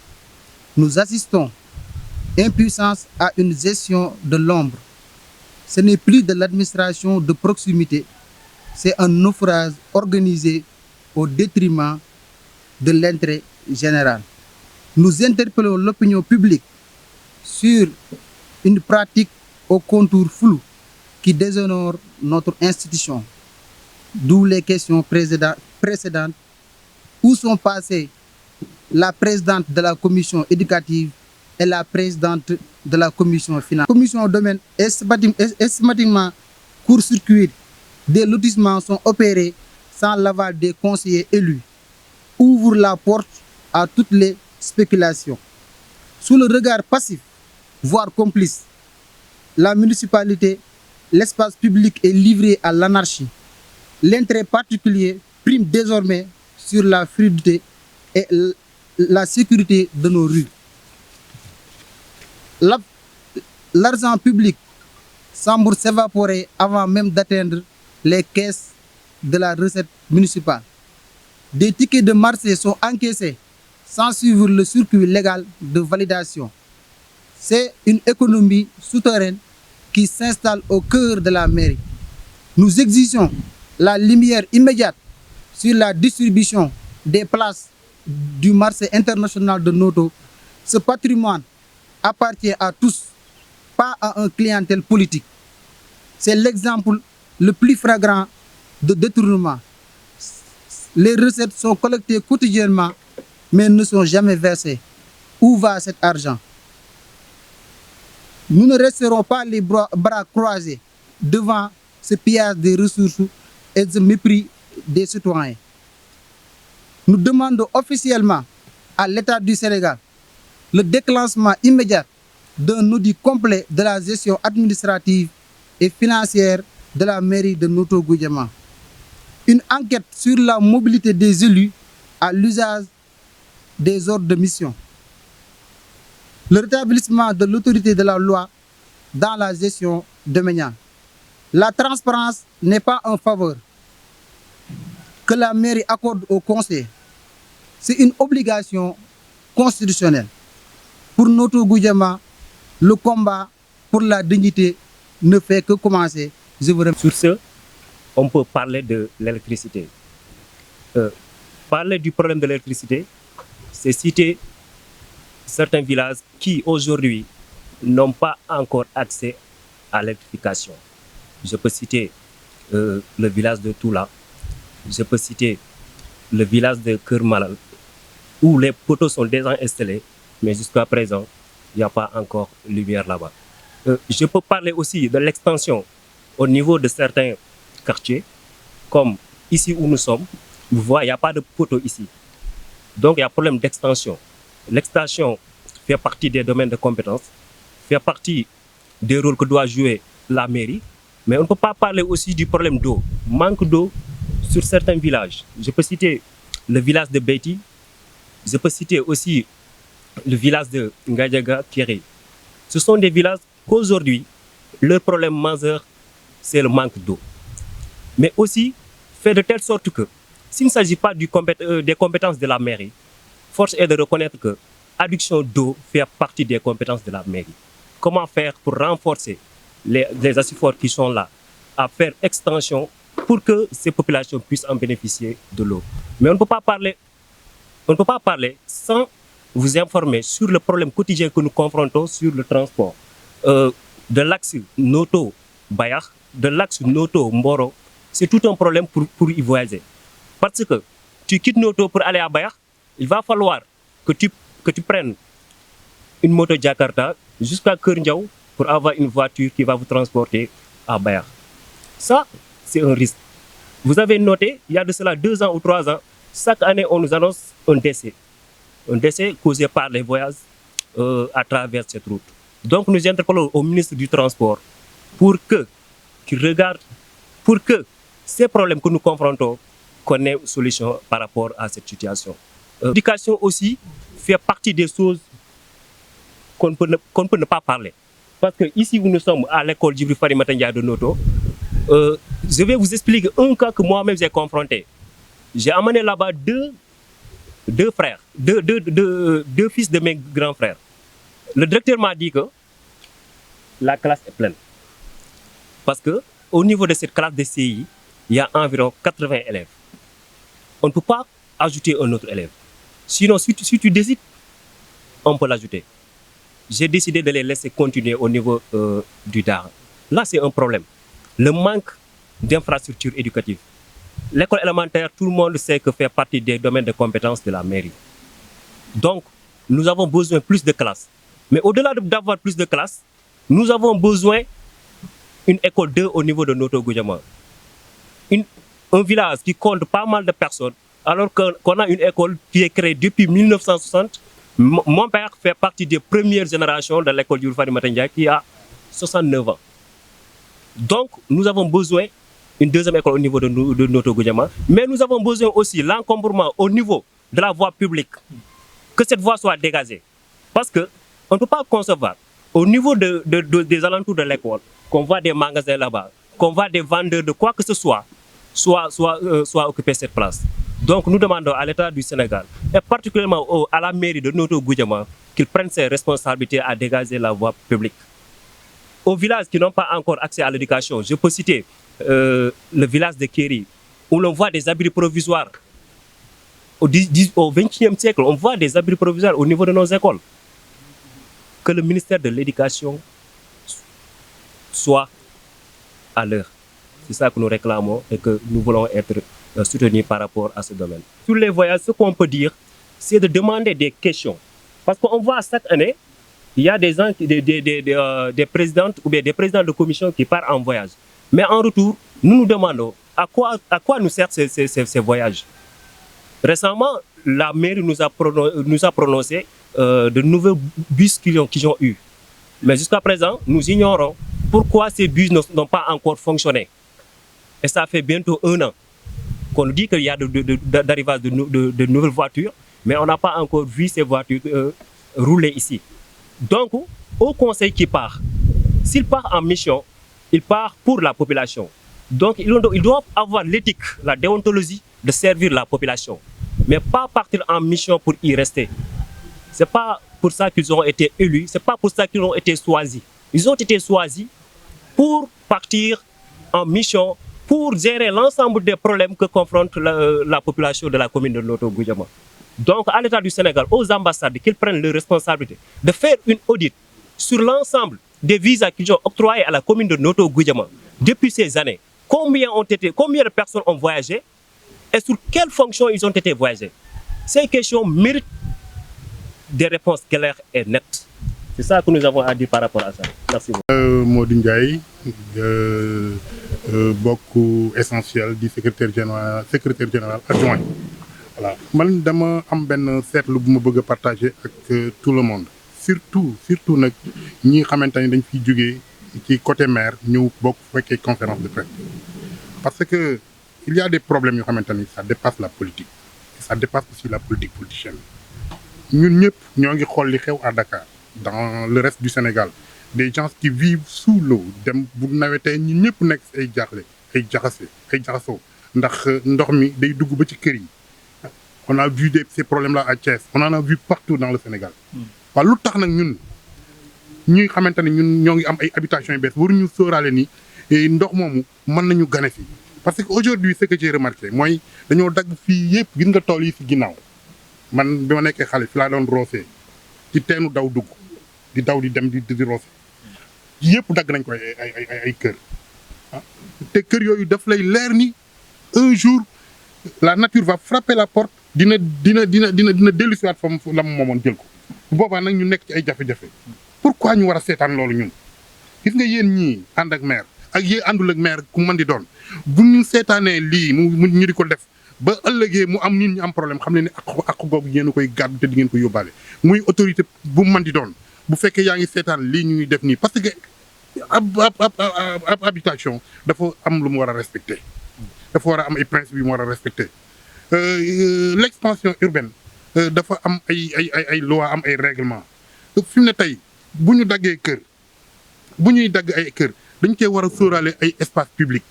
Nous assistons impuissance à une gestion de l'ombre. Ce n'est plus de l'administration de proximité, c'est un naufrage organisé au détriment de l'intérêt général. Nous interpellons l'opinion publique sur une pratique au contour flou qui déshonore notre institution. D'où les questions précédentes. Où sont passées la présidente de la commission éducative et la présidente de la commission finance? La commission domaine est systématiquement court-circuit. Des lotissements sont opérés sans l'aval des conseillers élus. Ouvre la porte à toutes les spéculations. Sous le regard passif, voire complice, la municipalité, l'espace public est livré à l'anarchie. L'intérêt particulier prime désormais sur la fluidité et la sécurité de nos rues. L'argent public semble s'évaporer avant même d'atteindre les caisses de la recette municipale. Des tickets de marché sont encaissés sans suivre le circuit légal de validation. C'est une économie souterraine qui s'installe au cœur de la mairie. Nous exigeons la lumière immédiate sur la distribution des places du marché international de Notto. Ce patrimoine appartient à tous, pas à un clientèle politique. C'est l'exemple le plus flagrant de détournement. Les recettes sont collectées quotidiennement, mais ne sont jamais versées. Où va cet argent? Nous ne resterons pas les bras croisés devant ce pillage des ressources et ce mépris des citoyens. Nous demandons officiellement à l'État du Sénégal le déclenchement immédiat d'un audit complet de la gestion administrative et financière de la mairie de Notto Gouye Diama. Une enquête sur la mobilité des élus à l'usage des ordres de mission. Le rétablissement de l'autorité de la loi dans la gestion domaniale. La transparence n'est pas un faveur que la mairie accorde au conseil. C'est une obligation constitutionnelle. Pour Noto Goudiama, le combat pour la dignité ne fait que commencer. Je vous remercie. Sur ce, on peut parler de l'électricité. Parler du problème de l'électricité, c'est citer certains villages qui aujourd'hui n'ont pas encore accès à l'électrification. Je peux citer le village de Toula, je peux citer le village de Kermalal, où les poteaux sont déjà installés, mais jusqu'à présent, il n'y a pas encore lumière là-bas. Je peux parler aussi de l'extension au niveau de certains quartiers, comme ici où nous sommes. Vous voyez, il n'y a pas de poteaux ici. Donc, il y a un problème d'extension. L'extension fait partie des domaines de compétences, fait partie des rôles que doit jouer la mairie. Mais on ne peut pas parler aussi du problème d'eau. Manque d'eau sur certains villages. Je peux citer le village de Beiti. Je peux citer aussi le village de Ngadjaga, Kéré. Ce sont des villages qu'aujourd'hui, leur problème majeur, c'est le manque d'eau. Mais aussi, fait de telle sorte que, s'il ne s'agit pas des compétences de la mairie, force est de reconnaître que l'adduction d'eau fait partie des compétences de la mairie. Comment faire pour renforcer les assuforts qui sont là, à faire extension pour que ces populations puissent en bénéficier de l'eau. Mais on ne peut pas parler sans vous informer sur le problème quotidien que nous confrontons sur le transport. De l'axe Noto-Bayar, de l'axe Noto-Mboro, c'est tout un problème pour y voyager. Parce que tu quittes Noto pour aller à Bayar, il va falloir que tu prennes une moto Jakarta jusqu'à Kerndiaou pour avoir une voiture qui va vous transporter à Bayar. Ça, c'est un risque. Vous avez noté, il y a de cela 2 ans ou 3 ans, chaque année, on nous annonce un décès. Un décès causé par les voyages à travers cette route. Donc, nous interpellons au ministre du Transport pour qu'il regarde, pour que ces problèmes que nous confrontons, qu'on ait une solution par rapport à cette situation. L'éducation aussi fait partie des choses qu'on ne peut ne pas parler. Parce que ici où nous sommes à l'école Djibril Fary Matandia de Noto, je vais vous expliquer un cas que moi-même j'ai confronté. J'ai amené là-bas deux frères, deux fils de mes grands frères. Le directeur m'a dit que la classe est pleine. Parce qu'au niveau de cette classe de CI, il y a environ 80 élèves. On ne peut pas ajouter un autre élève. Sinon, si tu décides, on peut l'ajouter. J'ai décidé de les laisser continuer au niveau du DAR. Là, c'est un problème. Le manque d'infrastructures éducatives. L'école élémentaire, tout le monde sait que fait partie des domaines de compétences de la mairie. Donc, nous avons besoin de plus de classes. Mais au-delà d'avoir plus de classes, nous avons besoin d'une école 2 au niveau de Noto Goudiama. Un village qui compte pas mal de personnes, alors qu'on a une école qui est créée depuis 1960. Mon père fait partie des premières générations de l'école Djibril Fary Matandia qui a 69 ans. Donc, nous avons besoin d'une deuxième école au niveau de Noto Goudiama, mais nous avons besoin aussi l'encombrement au niveau de la voie publique, que cette voie soit dégagée. Parce qu'on ne peut pas concevoir, au niveau des alentours de l'école, qu'on voit des magasins là-bas, qu'on voit des vendeurs de quoi que ce soit occuper cette place. Donc nous demandons à l'État du Sénégal, et particulièrement à la mairie de Noto Goudiama, qu'il prenne ses responsabilités à dégager la voie publique. Aux villages qui n'ont pas encore accès à l'éducation, je peux citer le village de Kéri, où l'on voit des abris provisoires. Au XXe siècle, on voit des abris provisoires au niveau de nos écoles. Que le ministère de l'Éducation soit à l'heure. C'est ça que nous réclamons et que nous voulons être soutenus par rapport à ce domaine. Sur les voyages, ce qu'on peut dire, c'est de demander des questions. Parce qu'on voit chaque année, il y a des présidentes ou bien des présidents de commission qui partent en voyage. Mais en retour, nous nous demandons à quoi nous servent ces voyages. Récemment, la mairie nous a prononcé de nouveaux bus qu'ils ont eu. Mais jusqu'à présent, nous ignorons pourquoi ces bus n'ont pas encore fonctionné. Et ça fait bientôt 1 an qu'on nous dit qu'il y a d'arrivage de nouvelles voitures, mais on n'a pas encore vu ces voitures rouler ici. Donc, au conseil qui part, s'il part en mission, ils partent pour la population. Donc ils doivent avoir l'éthique, la déontologie de servir la population, mais pas partir en mission pour y rester. C'est pas pour ça qu'ils ont été élus, c'est pas pour ça qu'ils ont été choisis. Ils ont été choisis pour partir en mission, pour gérer l'ensemble des problèmes que confronte la population de la commune de Noto Goudiama. Donc à l'État du Sénégal, aux ambassades, qu'ils prennent leurs responsabilités de faire une audit sur l'ensemble des visas qu'ils ont octroyés à la commune de Noto Goudiama depuis ces années. Combien de personnes ont voyagé et sur quelles fonctions ils ont été voyagés. Ces questions méritent des réponses claires et nettes. C'est ça que nous avons à dire par rapport à ça. Merci beaucoup. Modou Ndiaye, beaucoup essentiel du secrétaire général adjoint. Voilà. Man dama am ben seetlu bu ma bëgg partager avec tout le monde. Surtout nag ñi xamante ni dañ fiy jógee ci côté maire ñëw bokk fekkee conférence de presse. Parce que il y a des problèmes yoo xamante ni ça dépasse la politique. Ça dépasse aussi la politique politicienne. Ñun ñëpp ñoo ngi xool li xew à Dakar, dans le reste du Sénégal. Des gens qui vivent sous l'eau dem bu nawetee ñun ñëpp nekk ay jaaxle ay jaxasoo ndax ndox mi day dugg ba ci kër yi. On a vu ces problèmes-là à Thiès. On en a vu partout dans le Sénégal. waaw lu tax nag ñun ñuy xamante ne ñun ñoo ngi am ay habitations yu bees waruñu sóoraale ni ndox moomu mën nañu gane fi. Parce que aujourd'hui ce que j'ai remarqué mooy dañoo dagg fii yëpp gis nga tool yi fi ginnaaw man bi ma nekkee xale fi laa doon roosee ci teenu daw dugg di daw di dem di roose yëpp dagg nañ ko ay kër te kër yooyu daf lay leer ni un jour la nature va frapper la porte dina dellu siwaat fa la mu moomoon jël ko boobaa nag ñu nekk ci ay jafe-jafe pourquoi ñu war a seetaan loolu ñun gis nga yéen ñii ànd ak maire ak yéen àndul ak maire ku mën di doon bu ñu seetaanee lii mu ñu di ko def ba ëllëgee mu am nit ñi am problème xam ne ni ak googu yéen a koy gàddu te di ngeen ko yóbbaale muy autorité bu mën di doon bu fekkee yaa ngi seetaan lii ñuy def nii parce que ab habitation dafa am lu mu war a respecter dafa war a am ay principes yu mu war a respecter l'expansion urbaine dafa am ay loi am ay règlement fi mu ne tey bu ñu daggee kër bu ñuy dagg ay kër dañ koy war a sóoraale ay espace public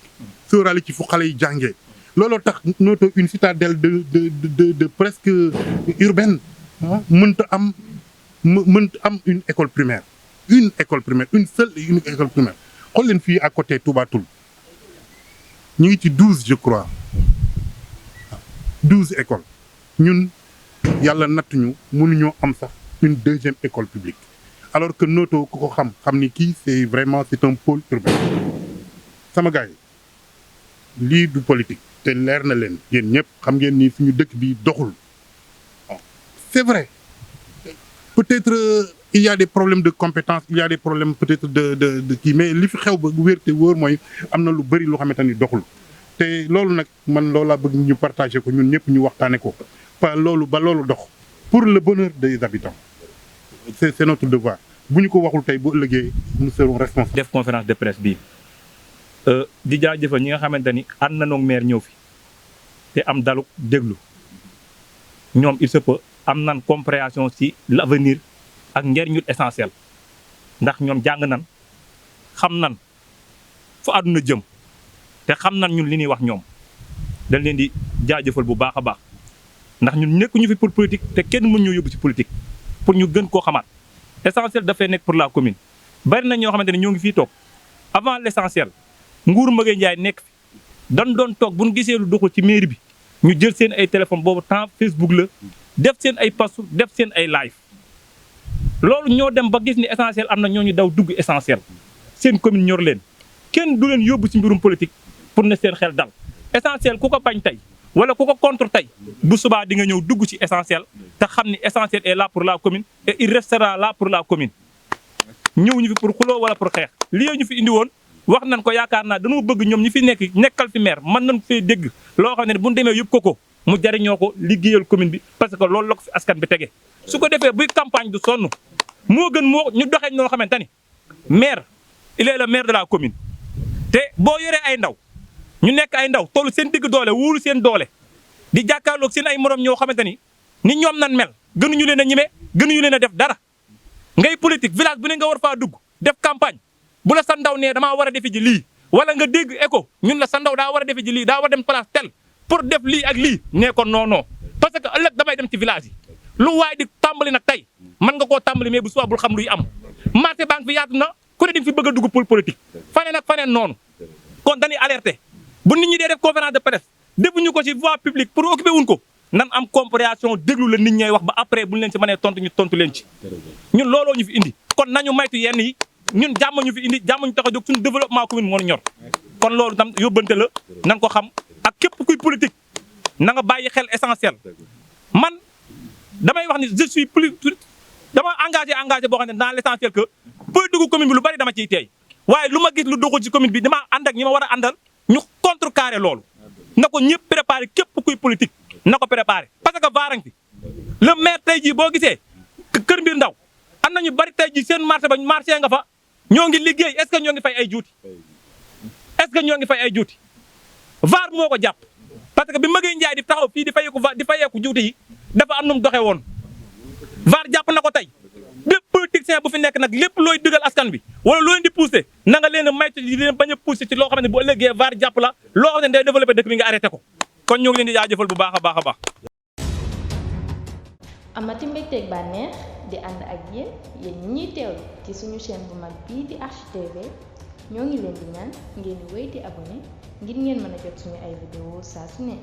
sóoraale ci fu xale yi jàngee looloo tax Noto une citadelle de presque urbaine mënta am une école primaire une seule et unique école primaire xool leen fii à côté Touba Toul ñu ngi ci 12 je crois 12 écoles ñun yàlla nattuñu mënuñoo am sax une deuxième école publique alors que Noto ku ko xam ni kii c'est un pôle urbain sama gars yi lii du politique te leer na leen yéen ñëpp xam ngeen ni suñu dëkk bi doxul c'est vrai peut-être il y a des problèmes de compétences il y a des problèmes peut-être de kii mais li fi xew ba wér te wóor mooy am na lu bëri loo xamante ni doxul te loolu nag man loolu laa bëgg ñu partager ko ñun ñëpp ñu waxtaane ko ba loolu dox pour le bonheur des habitants c'est notre devoir bu ñu ko waxul tey bu ëllëgee nous serons responsables. def conférence de presse bi di jaajëfal ñi nga xamante ni ànd na noog maire ñëw fi te am dalu déglu ñoom il se peut am nan compréhension ci l'avenir ak njëriñu essentiel ndax ñoom jàng nan xam nan fu àdduna jëm te xam nan ñun li ñuy wax ñoom dañ leen di jaajëfal bu baax a baax ndax ñun nekkuñu fi pour politique te kenn mën ñoo yóbbu ci politique pour ñu gën koo xamaat essentiel dafay nekk pour la commune. bari na ñoo xamante ne ñoo ngi fii toog avant l'essentiel nguur Maguette Ndiaye nekk fi dañ doon toog bu ñu gisee lu doxul ci mairie bi ñu jël seen ay téléphone boobu temps Facebook la def seen ay pastu def seen ay live loolu ñoo dem ba gis ni essentiel am na ñoo ñu daw dugg essentiel seen commune ñor leen kenn du leen yóbbu ci mbirum politique pour ne seen xel dal essentiel ku ko bañ tey wala ku ko contre tey bu subaa di nga ñëw dugg ci essentiel te xam ni essentiel est là pour la commune et il restera là pour la commune ñëw ñu fi pour xuloo wala pour xeex li ñu fi indi woon wax nañ ko yaakaar naa dañoo bëgg ñoom ñi fi nekkal fi maire mën nañ fee dégg loo xam ne bu ñu demee yëpp ko mu jariñoo ko liggéeyal commune bi parce que loolu la ko fi askan bi tege su ko defee buy campagne du sonn moo gën moo ñu doxee ñoo xamante ni maire il est le maire de la commune te boo yoree ay ndaw ñu nekk ay ndaw tollu seen digg doole wóolu seen doole di jàkkaarloog seen ay morom ñoo xamante ni ñoom nan mel gënuñu leen a ñime gënuñu leen a def dara ngay politique village bu ne nga war faa dugg def campagne bu la sa ndaw nee damaa war a defe ji lii wala nga dégg écho ñun la sa ndaw daa war a defe ji lii daa war a dem place tel pour def lii ak lii nee ko non parce que ëllëg damay dem ci village yi lu waay di tàmbali nag tey mën nga koo tàmbali mais bu suba bul xam luy am marché banque fi yaatu na ku ne di nga fi bëgg a dugg pour politique faneen ak faneen noonu kon dañuy alerter bu nit ñi dee def conférence de presse defuñu ko ci voie publique pour occuper wuñ ko nan am compréhension déglu la nit ñay wax ba après buñu leen ci mënee tontu ñu tontu leen ci ñun looloo ñu fi indi kon nañu maytu yenn yi ñun jàmm ñu fi indi jàmm ñu tax a jóg suñu développement commune moo ñu ñor kon loolu tam yóbbante la nan ko xam ak képp kuy politique na nga bàyyi xel essentiel man damay wax ni je suis plus dama engagé boo xam ne dans l' essentiel que booy dugg commune bi lu bari dama ciy teey waaye lu ma gis lu doxul ci commune bi dama ànd ak ñi ma war a àndal ñu contrecarrer loolu na ko ñëpp préparé képp kuy politique na ko préparé parce que vaarang fi le maire tey jii boo gisee Kër Mbir Ndaw am nañu bari tey jii seen marché ba marché nga fa ñoo ngi liggéey est ce que ñoo ngi fay ay juuti est ce que ñoo ngi fay ay juuti vaar moo ko jàpp parce que bi Maguette Ndiaye di taxaw fii di fayeeku juuti yi dafa am nu mu doxee woon vaar jàpp na ko tey bépp politicien bu fi nekk nag lépp looy digal askan bi wala loo leen di poussé na nga leen a maytu di leen bañ a poussé ci loo xam ne bu ëllëgee vaar jàpp la loo xam ne day développé dëkk bi nga arrêté ko kon ñoo ngi leen di jaajëfal bu baax a baax a baax. amati mbégteeg bànneex di ànd ak yéen ñi ñuy teewlu ci suñu chaîne bu mag bii di HTV ñoo ngi leen di ñaan ngeen di wéy di abonné ngir ngeen mën a jot suñu ay vidéo saa su ne.